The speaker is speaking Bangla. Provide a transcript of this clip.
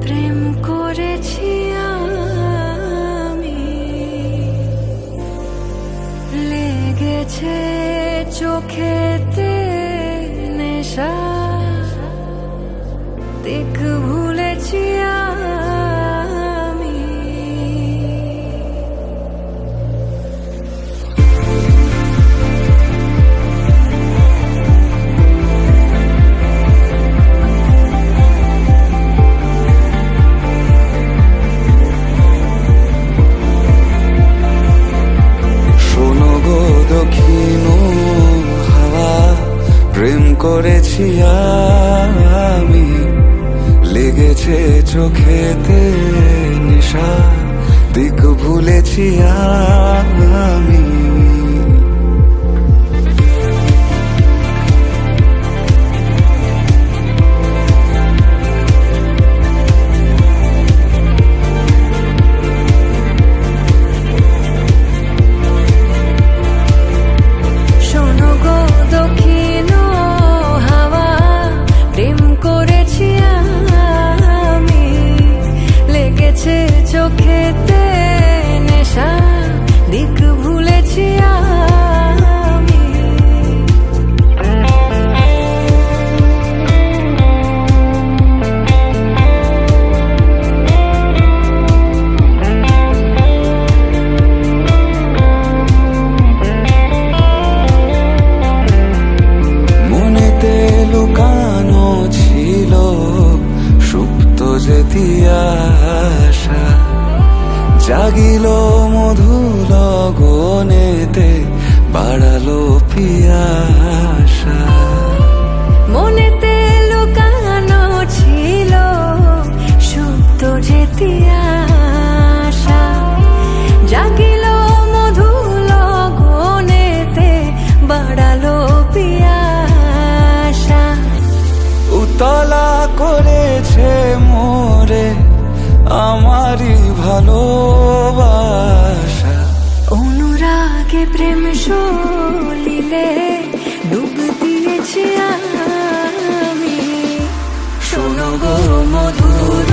প্রেম করেছি আমি, লেগেছে চোখেতে নেশা, দিক ভুলেছি আমি। শোনো গো দক্ষিণ হাওয়া, প্রেম করেছি আমি, লেগেছে চোখেতে নেশা, দিক ভুলেছি আমি। শোনো গো দক্ষিণ হাওয়া, প্রেম করেছি আমি, লেগেছে চোখেতে নেশা, দিক ভুলেছি আমি। মনেতে লুকানো ছিল সুপ্ত যেতি আশা, জাগিল মধু লগনেতে, বাড়ালো পিয়াসা। মনেতে লুকানো ছিল সুপ্ত যেতি আশা, জাগিল মধু লগনেতে, বাড়ালো পিয়াসা। উতলা করেছে মোরে আমারই ভালোবাসা, অনুরাগে প্রেম সলিলে ডুব দিয়েছি আমি। শোনো গো মধুর